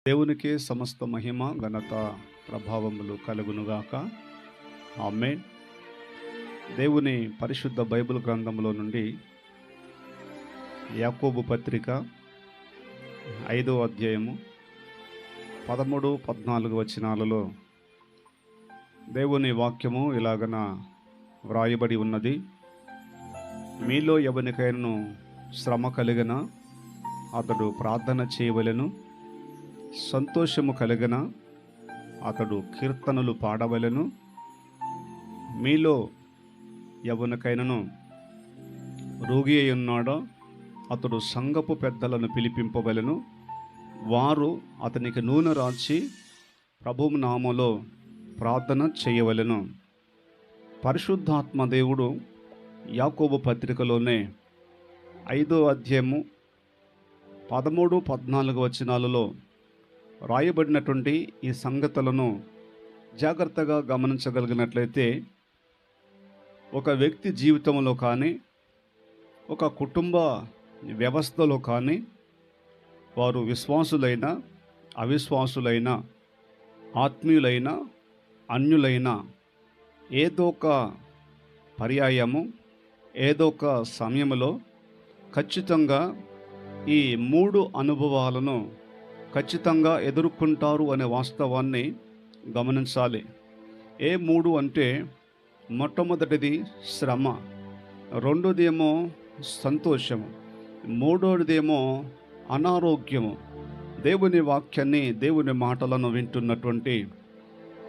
దేవునికే సమస్త మహిమ ఘనత ప్రభావములు కలుగునుగాక. ఆమేన్. దేవుని పరిశుద్ధ బైబిల్ గ్రంథంలో నుండి యాకోబు పత్రిక 5వ అధ్యాయము 13, 14 వచనాలలో దేవుని వాక్యము ఇలాగన వ్రాయబడి ఉన్నది. మీలో ఎవరికైనా శ్రమ కలిగిన అతడు ప్రార్థన చేయవలెను, సంతోషము కలిగిన అతడు కీర్తనలు పాడవలెను. మీలో ఎవరికైనాను రోగి అయి ఉన్నాడో అతడు సంఘపు పెద్దలను పిలిపింపవలెను, వారు అతనికి నూనె రాల్చి ప్రభువు నామములో ప్రార్థన చేయవలెను. పరిశుద్ధాత్మ దేవుడు యాకోబు పత్రికలోనే 5వ అధ్యాయము 13, 14 వచనాలలో రాయబడినటువంటి ఈ సంగతులను జాగ్రత్తగా గమనించగలిగినట్లయితే ఒక వ్యక్తి జీవితంలో కానీ, ఒక కుటుంబ వ్యవస్థలో కానీ, వారు విశ్వాసులైన అవిశ్వాసులైన, ఆత్మీయులైన అన్యులైన, ఏదో ఒక పర్యాయము ఏదో ఒక సమయంలో ఖచ్చితంగా ఈ 3 అనుభవాలను ఖచ్చితంగా ఎదుర్కొంటారు అనే వాస్తవాన్ని గమనించాలి. ఏ 3 అంటే మొట్టమొదటిది శ్రమ, రెండోదేమో సంతోషము, మూడోదేమో అనారోగ్యము. దేవుని వాక్యాన్ని, దేవుని మాటలను వింటున్నటువంటి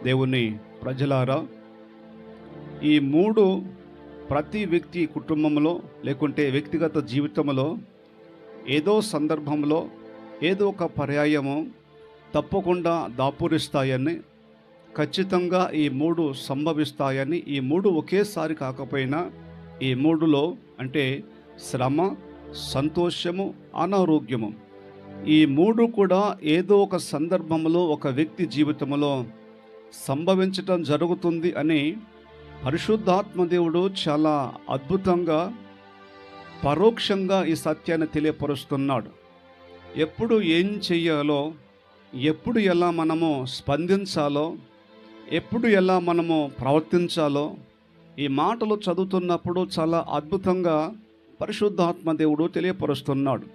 దేవుని ప్రజలారా, ఈ 3 ప్రతి వ్యక్తి కుటుంబంలో లేకుంటే వ్యక్తిగత జీవితంలో ఏదో సందర్భంలో ఏదో ఒక పర్యాయము తప్పకుండా దాపురిస్తాయని, ఖచ్చితంగా ఈ 3 సంభవిస్తాయని, ఈ 3 ఒకేసారి కాకపోయినా ఈ 3లో అంటే శ్రమ, సంతోషము, అనారోగ్యము, ఈ 3 కూడా ఏదో ఒక సందర్భంలో ఒక వ్యక్తి జీవితంలో సంభవించటం జరుగుతుంది అని పరిశుద్ధాత్మ దేవుడు చాలా అద్భుతంగా పరోక్షంగా ఈ సత్యాన్ని తెలియపరుస్తున్నాడు. ఎప్పుడు ఏం చెయ్యాలో, ఎప్పుడు ఎలా మనము స్పందించాలో, ఎప్పుడు ఎలా మనము ప్రవర్తించాలో ఈ మాటలు చదువుతున్నప్పుడు చాలా అద్భుతంగా పరిశుద్ధాత్మ దేవుడు తెలియపరుస్తున్నాడు.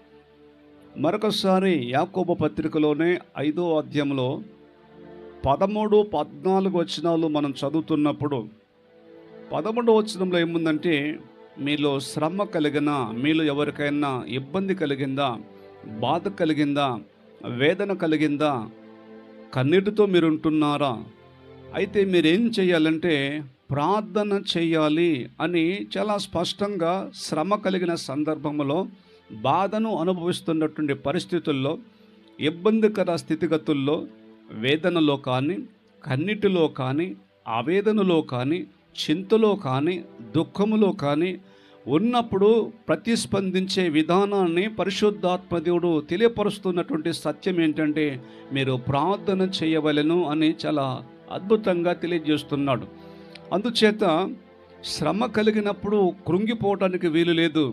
మరొకసారి యాకోబు పత్రికలోనే 5వ అధ్యాయంలో 13, 14 వచనాలు మనం చదువుతున్నప్పుడు 13వ వచనంలో ఏముందంటే, మీలో శ్రమ కలిగిన, మీలో ఎవరికైనా ఇబ్బంది కలిగిందా, బాధ కలిగిందా, వేదన కలిగిందా, కన్నీటితో మీరు ఉంటున్నారా, అయితే మీరేం చేయాలంటే ప్రార్థన చేయాలి అని చాలా స్పష్టంగా శ్రమ కలిగిన సందర్భంలో, బాధను అనుభవిస్తున్నటువంటి పరిస్థితుల్లో, ఇబ్బందికర స్థితిగతుల్లో, వేదనలో కానీ, కన్నీటిలో కానీ, ఆవేదనలో కానీ, చింతలో కానీ, దుఃఖములో కానీ ఉన్నప్పుడు ప్రతిస్పందించే విధానాన్ని పరిశుద్ధాత్మ దేవుడు తెలియపరుస్తున్నటువంటి సత్యం ఏంటంటే, మీరు ప్రార్థన చేయవలెను అని చాలా అద్భుతంగా తెలియజేస్తున్నాడు. అందుచేత శ్రమ కలిగినప్పుడు కృంగిపోవటానికి వీలు లేదు.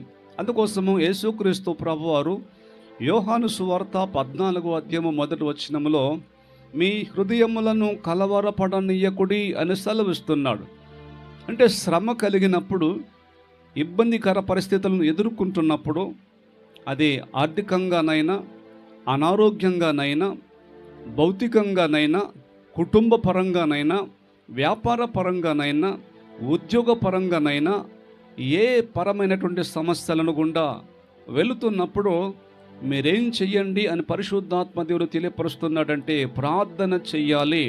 అందుకోసము యేసుక్రీస్తు ప్రభువారు యోహాను సువార్త 14వ అధ్యాయము 1వ వచనములో మీ హృదయములను కలవరపడనీయకుడి అని సెలవిస్తున్నాడు. అంటే శ్రమ కలిగినప్పుడు, ఇబ్బందికర పరిస్థితులను ఎదుర్కొంటున్నప్పుడు, అది ఆర్థికంగానైనా, అనారోగ్యంగానైనా, భౌతికంగానైనా, కుటుంబ పరంగానైనా, వ్యాపార పరంగానైనా, ఉద్యోగ పరంగానైనా, ఏ పరమైనటువంటి సమస్యలను గుండా వెళుతున్నప్పుడు మీరేం చెయ్యండి అని పరిశుద్ధాత్మ దేవుడు తెలియపరుస్తున్నాడంటే ప్రార్థన చెయ్యాలి.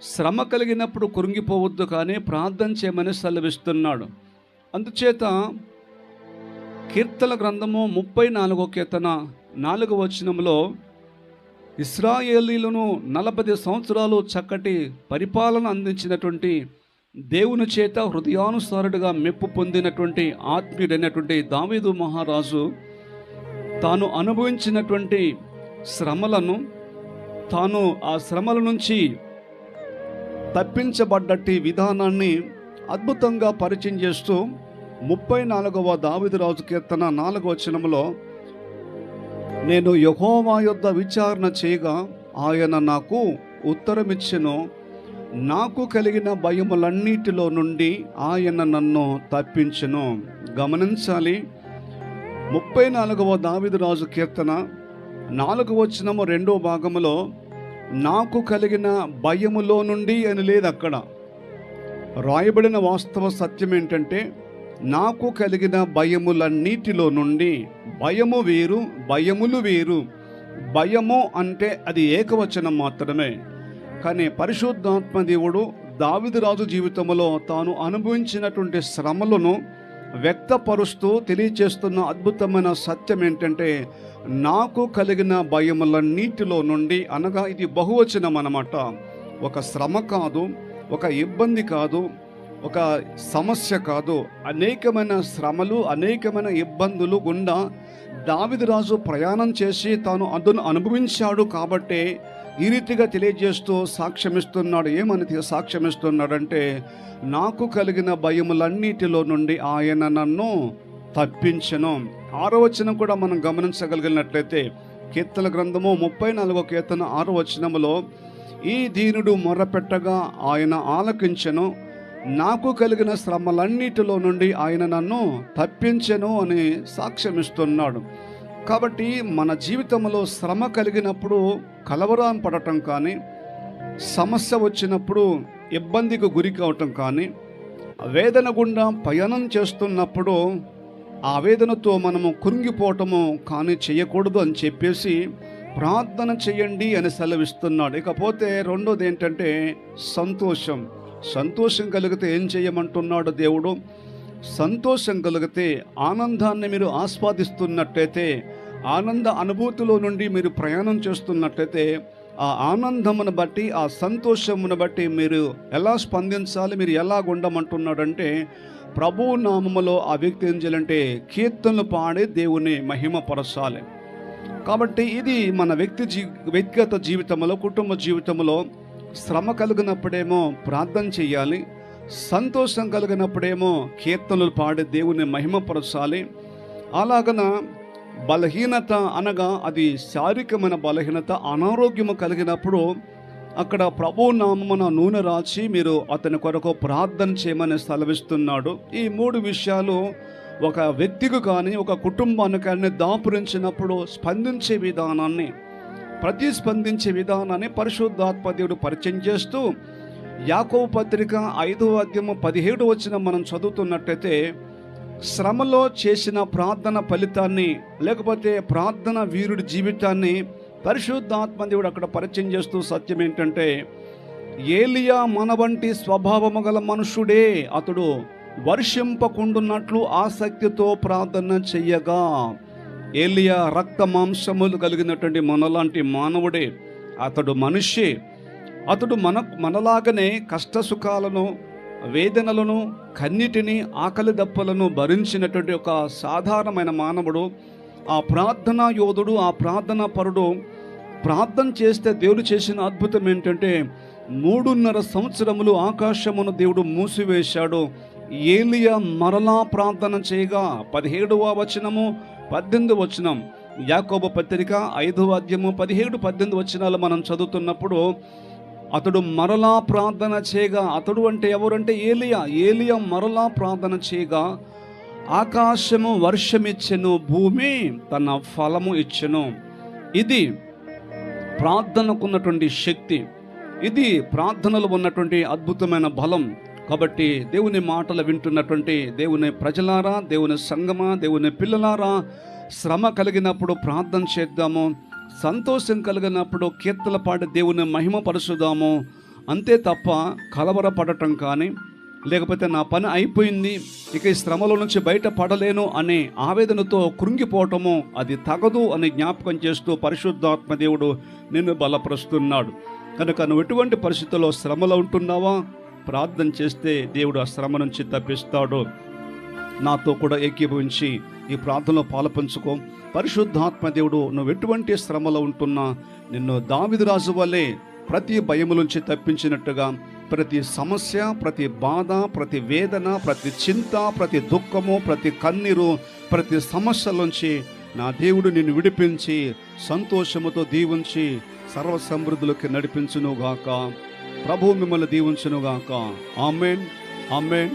శ్రమ కలిగినప్పుడు కృంగిపోవద్దు, కానీ ప్రార్థన చేయమని సెలవిస్తున్నాడు. అందుచేత కీర్తన గ్రంథము 34వ కీర్తన 4వ వచనంలో ఇశ్రాయేలీయులను 40 సంవత్సరాలు చక్కటి పరిపాలన అందించినటువంటి, దేవుని చేత హృదయానుసారుడిగా మెప్పు పొందినటువంటి ఆత్మీయుడైనటువంటి దావీదు మహారాజు తాను అనుభవించినటువంటి శ్రమలను, తాను ఆ శ్రమల నుంచి తప్పించబడ్డట్టి విధానాన్ని అద్భుతంగా పరిచయం చేస్తూ 34వ దావీదు రాజు కీర్తన 4వ వచనంలో నేను యెహోవా యొద్ద విచారణ చేయగా ఆయన నాకు ఉత్తరమిచ్చెను. నాకు కలిగిన భయములన్నిటిలో నుండి ఆయన నన్ను తప్పించెను. గమనించాలి, 34వ దావీదు రాజు కీర్తన 4వ వచనము 2వ భాగములో నాకు కలిగిన భయములో నుండి అని లేదు. అక్కడ రాయబడిన వాస్తవ సత్యం ఏంటంటే, నాకు కలిగిన భయములన్నిటిలో నుండి. భయము వేరు, భయములు వేరు. భయము అంటే అది ఏకవచనం మాత్రమే. కానీ పరిశుద్ధాత్మ దేవుడు దావీదు రాజు జీవితంలో తాను అనుభవించినటువంటి శ్రమలను వ్యక్తపరుస్తూ తెలియచేస్తున్న అద్భుతమైన సత్యం ఏంటంటే, నాకు కలిగిన భయములన్నిటిలో నుండి, అనగా ఇది బహువచనం అన్నమాట. ఒక శ్రమ కాదు, ఒక ఇబ్బంది కాదు, ఒక సమస్య కాదు. అనేకమైన శ్రమలు, అనేకమైన ఇబ్బందులు గుండా దావీదు రాజు ప్రయాణం చేసి తాను అందును అనుభవించాడు. కాబట్టి ఈ రీతిగా తెలియజేస్తూ సాక్ష్యమిస్తున్నాడు. ఏమని సాక్ష్యమిస్తున్నాడంటే, నాకు కలిగిన భయములన్నిటిలో నుండి ఆయన నన్ను తప్పించెను. 6వ వచనం కూడా మనం గమనించగలిగినట్లయితే, కీర్తన గ్రంథము 34వ కీర్తన 6వ వచనములో, ఈ దీనుడు మొర్రపెట్టగా ఆయన ఆలకించెను, నాకు కలిగిన శ్రమలన్నిటిలో నుండి ఆయన నన్ను తప్పించెను అని సాక్ష్యమిస్తున్నాడు. కాబట్టి మన జీవితంలో శ్రమ కలిగినప్పుడు కలవరం పడటం కానీ, సమస్య వచ్చినప్పుడు ఇబ్బందికి గురి కావటం కానీ, వేదన గుండా పయనం చేస్తున్నప్పుడు ఆ వేదనతో మనము కృంగిపోవటము కానీ చేయకూడదు అని చెప్పేసి ప్రార్థన చేయండి అని సెలవిస్తున్నాడు. ఇకపోతే రెండోది ఏంటంటే సంతోషం. సంతోషం కలిగితే ఏం చేయమంటున్నాడు దేవుడు? సంతోషం కలిగితే, ఆనందాన్ని మీరు ఆస్వాదిస్తున్నట్లయితే, ఆనంద అనుభూతిలో నుండి మీరు ప్రయాణం చేస్తున్నట్లయితే, ఆ ఆనందమును బట్టి, ఆ సంతోషమును బట్టి మీరు ఎలా స్పందించాలి, మీరు ఎలా ఉండమంటున్నాడంటే, ప్రభువు నామములో ఆ వ్యక్తి ఏం చేయాలంటే కీర్తనలు పాడి దేవుని మహిమపరచాలి. కాబట్టి ఇది మన వ్యక్తిగత జీవితంలో, కుటుంబ జీవితంలో శ్రమ కలిగినప్పుడేమో ప్రార్థన చేయాలి, సంతోషం కలిగినప్పుడేమో కీర్తనలు పాడి దేవుని మహిమపరచాలి. అలాగన బలహీనత అనగా అది శారీరకమైన బలహీనత, అనారోగ్యము కలిగినప్పుడు అక్కడ ప్రభు నామమున నూనె రాచి మీరు అతని కొరకు ప్రార్థన చేయమని సెలవిస్తున్నాడు. ఈ 3 విషయాలు ఒక వ్యక్తికి కానీ, ఒక కుటుంబానికి కానీ దాపురించినప్పుడు స్పందించే విధానాన్ని, ప్రతిస్పందించే విధానాన్ని పరిశుద్ధాత్మ దేవుడు పరిచయం చేస్తూ, యాకోబు పత్రిక 5వ అధ్యాయము 17వ వచనం మనం చదువుతున్నట్టయితే, శ్రమలో చేసిన ప్రార్థన ఫలితాన్ని, లేకపోతే ప్రార్థన వీరుడి జీవితాన్ని పరిశుద్ధాత్మ దేవుడు అక్కడ పరిచయం చేస్తూ సత్యం ఏంటంటే, ఏలియా మన వంటి స్వభావము గల మనుషుడే, అతడు వర్షింపకుండున్నట్లు ఆసక్తితో ప్రార్థన చెయ్యగా. ఏలియా రక్త మాంసములు కలిగినటువంటి మనలాంటి మానవుడే, అతడు మనిషి. అతడు మనలాగనే కష్ట సుఖాలను, వేదనలను, కన్నిటిని, ఆకలి దప్పులను భరించినటువంటి ఒక సాధారణమైన మానవుడు. ఆ ప్రార్థనా యోధుడు, ఆ ప్రార్థనా పరుడు ప్రార్థన చేస్తే దేవుడు చేసిన అద్భుతం ఏంటంటే, 3.5 సంవత్సరములు ఆకాశమును దేవుడు మూసివేశాడు. ఏలియా మరలా ప్రార్థన చేయగా 17వ వచనము 18వ వచనం, యాకోబు పత్రిక 5వ అధ్యాయము 17-18 వచనాలు మనం చదువుతున్నప్పుడు, అతడు మరలా ప్రార్థన చేయగా, అతడు అంటే ఎవరంటే ఏలియా మరలా ప్రార్థన చేయగా ఆకాశము వర్షమిచ్చెను, భూమి తన ఫలము ఇచ్చెను. ఇది ప్రార్థనకు ఉన్నటువంటి శక్తి, ఇది ప్రార్థనలో ఉన్నటువంటి అద్భుతమైన బలం. కాబట్టి దేవుని మాటలు వింటున్నటువంటి దేవుని ప్రజలారా, దేవుని సంగమా, దేవుని పిల్లలారా, శ్రమ కలిగినప్పుడు ప్రార్థన చేద్దాము, సంతోషం కలిగినప్పుడు కీర్తన పాడి దేవుని మహిమపరుచుదాము. అంతే తప్ప కలవరపడటం కానీ, లేకపోతే నా పని అయిపోయింది, ఇక ఈ శ్రమలో నుంచి బయటపడలేను అనే ఆవేదనతో కృంగిపోవటము అది తగదు అని జ్ఞాపకం చేస్తూ పరిశుద్ధాత్మ దేవుడు నిన్ను బలపరుస్తున్నాడు. కనుక నువ్వు ఎటువంటి పరిస్థితుల్లో శ్రమలో ఉంటున్నావా, ప్రార్థన చేస్తే దేవుడు ఆ శ్రమ నుంచి తప్పిస్తాడు. నాతో కూడా ఏకీభవించి ఈ ప్రార్థనలో పాలుపంచుకో. పరిశుద్ధాత్మ దేవుడు నువ్వు ఎటువంటి శ్రమలో ఉంటున్నా నిన్ను దావీదు రాజు వలె ప్రతి భయము నుంచి తప్పించినట్టుగా, ప్రతి సమస్య, ప్రతి బాధ, ప్రతి వేదన, ప్రతి చింత, ప్రతి దుఃఖము, ప్రతి కన్నీరు, ప్రతి సమస్యలోంచి నా దేవుడు నిన్ను విడిపించి సంతోషముతో దీవించి సర్వ సమృద్ధులకి నడిపించునుగాక. ప్రభువు మిమ్మల్ని దీవించునుగాక. Amen, amen,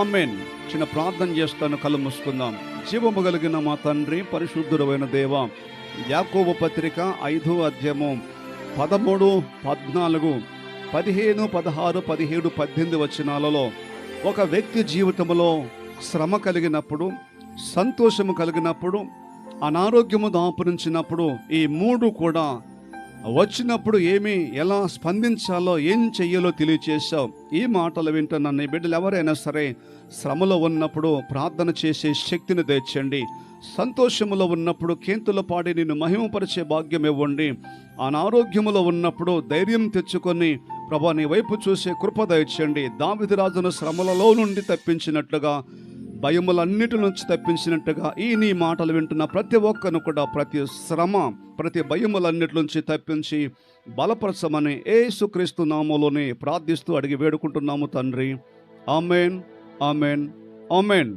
amen. చిన్న ప్రార్థన చేస్తాను, కళ్ళు మూసుకుందాం. జీవము కలిగిన మా తండ్రి, పరిశుద్ధుడైన దేవ, యాకోబు పత్రిక 5వ అధ్యాయము 13, 14, 15, 16, 17, 18 వచనాలలో ఒక వ్యక్తి జీవితంలో శ్రమ కలిగినప్పుడు, సంతోషము కలిగినప్పుడు, అనారోగ్యము దాపురించినప్పుడు, ఈ మూడు కూడా వచ్చినప్పుడు ఎలా స్పందించాలో, ఏం చెయ్యాలో తెలియచేశావు. ఈ మాటలు వింటున్న నీ బిడ్డలు ఎవరైనా సరే శ్రమలో ఉన్నప్పుడు ప్రార్థన చేసే శక్తిని తెచ్చండి. సంతోషములో ఉన్నప్పుడు కేంతుల పాడి నిన్ను మహిమపరిచే భాగ్యం ఇవ్వండి. అనారోగ్యములో ఉన్నప్పుడు ధైర్యం తెచ్చుకొని ప్రభా నీ వైపు చూసే కృప దయచేయండి. దావీదు రాజును శ్రమలలో నుండి తప్పించినట్లుగా, భయములన్నిటి నుంచి తప్పించినట్టుగా ఈ నీ మాటలు వింటున్న ప్రతి ఒక్కరిని కూడా ప్రతి శ్రమ, ప్రతి భయములన్నిటి నుంచి తప్పించి బలపరచమని యేసుక్రీస్తు నామములోనే ప్రార్థిస్తూ అడిగి వేడుకుంటున్నాము తండ్రి. Amen, amen, amen.